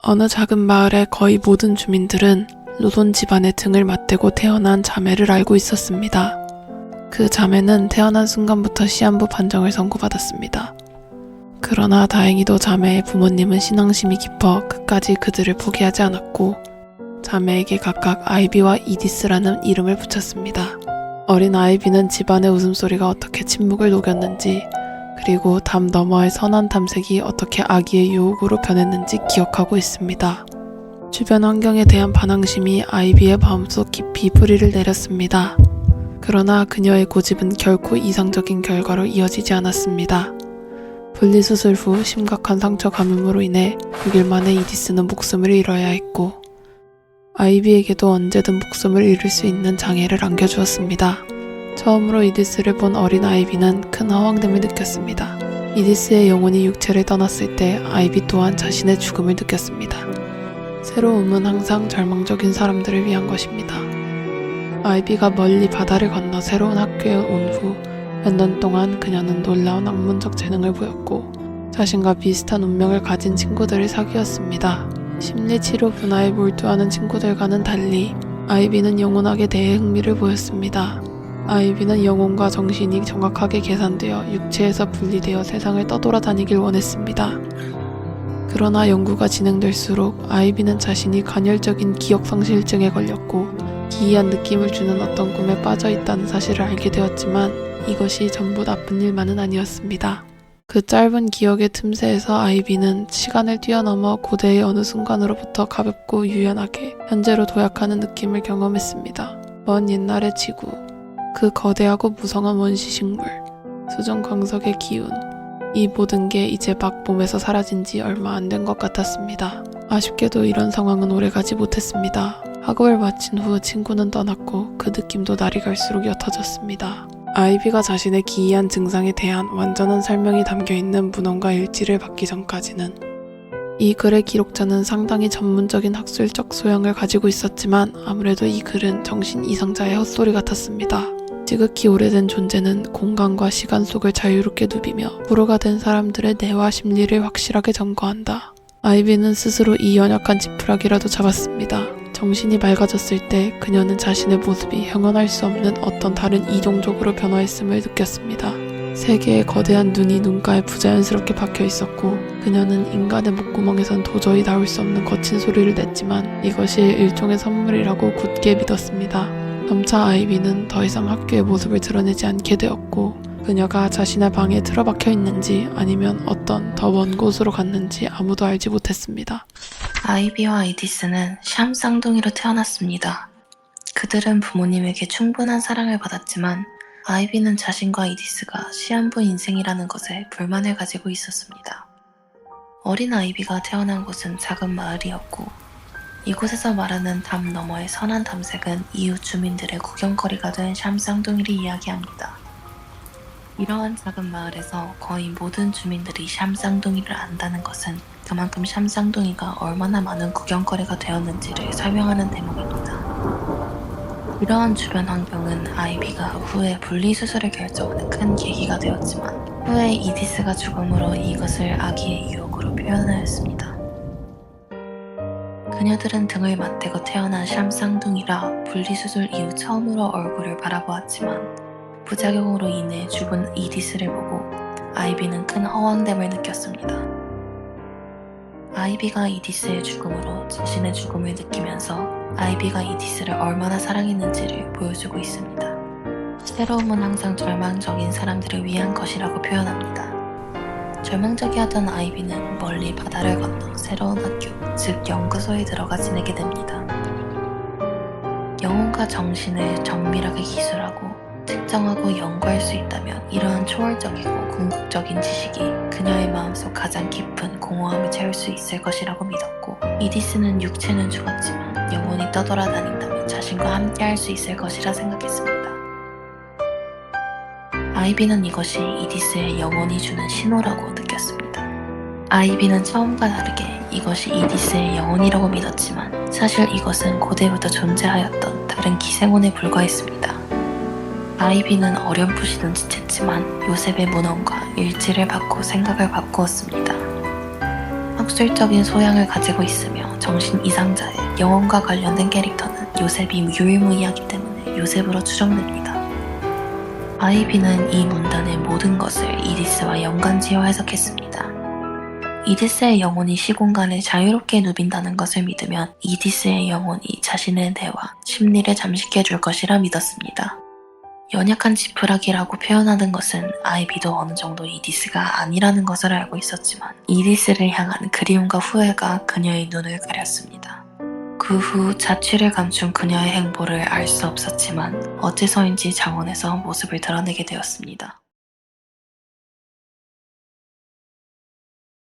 어느 작은 마을의 거의 모든 주민들은 루돈 집안의 등을 맞대고 태어난 자매를 알고 있었습니다. 그 자매는 태어난 순간부터 시한부 판정을 선고받았습니다. 그러나 다행히도 자매의 부모님은 신앙심이 깊어 끝까지 그들을 포기하지 않았고 자매에게 각각 아이비와 이디스라는 이름을 붙였습니다. 어린 아이비는 집안의 웃음소리가 어떻게 침묵을 녹였는지, 그리고 담 너머의 선한 탐색이 어떻게 아기의 유혹으로 변했는지 기억하고 있습니다. 주변 환경에 대한 반항심이 아이비의 마음속 깊이 뿌리를 내렸습니다. 그러나 그녀의 고집은 결코 이상적인 결과로 이어지지 않았습니다. 분리수술 후 심각한 상처 감염으로 인해 6일 만에 이디스는 목숨을 잃어야 했고, 아이비에게도 언제든 목숨을 잃을 수 있는 장애를 안겨주었습니다. 처음으로 이디스를 본 어린 아이비는 큰 허황됨을 느꼈습니다. 이디스의 영혼이 육체를 떠났을 때 아이비 또한 자신의 죽음을 느꼈습니다. 새로움은 항상 절망적인 사람들을 위한 것입니다. 아이비가 멀리 바다를 건너 새로운 학교에 온 후 몇 년 동안 그녀는 놀라운 학문적 재능을 보였고 자신과 비슷한 운명을 가진 친구들을 사귀었습니다. 심리치료 분야에 몰두하는 친구들과는 달리 아이비는 영혼학에 대해 흥미를 보였습니다. 아이비는 영혼과 정신이 정확하게 계산되어 육체에서 분리되어 세상을 떠돌아다니길 원했습니다. 그러나 연구가 진행될수록 아이비는 자신이 간헐적인 기억상실증에 걸렸고 기이한 느낌을 주는 어떤 꿈에 빠져 있다는 사실을 알게 되었지만 이것이 전부 나쁜 일만은 아니었습니다. 그 짧은 기억의 틈새에서 아이비는 시간을 뛰어넘어 고대의 어느 순간으로부터 가볍고 유연하게 현재로 도약하는 느낌을 경험했습니다. 먼 옛날의 지구, 그 거대하고 무성한 원시식물, 수정 광석의 기운, 이 모든 게 이제 막 몸에서 사라진 지 얼마 안 된 것 같았습니다. 아쉽게도 이런 상황은 오래가지 못했습니다. 학업을 마친 후 친구는 떠났고 그 느낌도 날이 갈수록 옅어졌습니다. 아이비가 자신의 기이한 증상에 대한 완전한 설명이 담겨있는 문헌과 일지를 받기 전까지는 이 글의 기록자는 상당히 전문적인 학술적 소양을 가지고 있었지만 아무래도 이 글은 정신 이상자의 헛소리 같았습니다. 지극히 오래된 존재는 공간과 시간 속을 자유롭게 누비며 불호가 된 사람들의 뇌와 심리를 확실하게 점거한다. 아이비는 스스로 이 연약한 지푸라기라도 잡았습니다. 정신이 맑아졌을 때 그녀는 자신의 모습이 형언할 수 없는 어떤 다른 이종족으로 변화했음을 느꼈습니다. 세 개의 거대한 눈이 눈가에 부자연스럽게 박혀 있었고 그녀는 인간의 목구멍에선 도저히 나올 수 없는 거친 소리를 냈지만 이것이 일종의 선물이라고 굳게 믿었습니다. 점차 아이비는 더 이상 학교의 모습을 드러내지 않게 되었고 그녀가 자신의 방에 틀어박혀 있는지 아니면 어떤 더 먼 곳으로 갔는지 아무도 알지 못했습니다. 아이비와 이디스는 샴 쌍둥이로 태어났습니다. 그들은 부모님에게 충분한 사랑을 받았지만 아이비는 자신과 이디스가 시한부 인생이라는 것에 불만을 가지고 있었습니다. 어린 아이비가 태어난 곳은 작은 마을이었고 이곳에서 말하는 담 너머의 선한 탐색은 이웃 주민들의 구경거리가 된 샴 쌍둥이를 이야기합니다. 이러한 작은 마을에서 거의 모든 주민들이 샴 쌍둥이를 안다는 것은 그만큼 샴 쌍둥이가 얼마나 많은 구경거리가 되었는지를 설명하는 대목입니다. 이러한 주변 환경은 아이비가 후에 분리수술을 결정하는 큰 계기가 되었지만 후에 이디스가 죽음으로 이것을 아기의 유혹으로 표현하였습니다. 그녀들은 등을 맞대고 태어난 샴 쌍둥이라 분리수술 이후 처음으로 얼굴을 바라보았지만 부작용으로 인해 죽은 이디스를 보고 아이비는 큰 허황됨을 느꼈습니다. 아이비가 이디스의 죽음으로 자신의 죽음을 느끼면서 아이비가 이디스를 얼마나 사랑했는지를 보여주고 있습니다. 새로움은 항상 절망적인 사람들을 위한 것이라고 표현합니다. 절망적이었던 아이비는 멀리 바다를 건너 새로운 학교, 즉 연구소에 들어가 지내게 됩니다. 영혼과 정신을 정밀하게 기술하고 특정하고 연구할 수 있다면 이러한 초월적이고 궁극적인 지식이 그녀의 마음속 가장 깊은 공허함을 채울 수 있을 것이라고 믿었고 이디스는 육체는 죽었지만 영혼이 떠돌아다닌다면 자신과 함께 할 수 있을 것이라 생각했습니다. 아이비는 이것이 이디스의 영혼이 주는 신호라고 느꼈습니다. 아이비는 처음과 다르게 이것이 이디스의 영혼이라고 믿었지만 사실 이것은 고대부터 존재하였던 다른 기생혼에 불과했습니다. 아이비는 어렴풋이 눈치챘지만 요셉의 문헌과 일지를 받고 생각을 바꾸었습니다. 흑술적인 소양을 가지고 있으며 정신 이상자의 영혼과 관련된 캐릭터는 요셉이 유일무이하기 때문에 요셉으로 추정됩니다. 아이비는 이 문단의 모든 것을 이디스와 연관지어 해석했습니다. 이디스의 영혼이 시공간을 자유롭게 누빈다는 것을 믿으면 이디스의 영혼이 자신의 뇌와 심리를 잠식해 줄 것이라 믿었습니다. 연약한 지푸라기라고 표현하는 것은 아이비도 어느 정도 이디스가 아니라는 것을 알고 있었지만 이디스를 향한 그리움과 후회가 그녀의 눈을 가렸습니다. 그 후 자취를 감춘 그녀의 행보를 알 수 없었지만 어째서인지 자원에서 모습을 드러내게 되었습니다.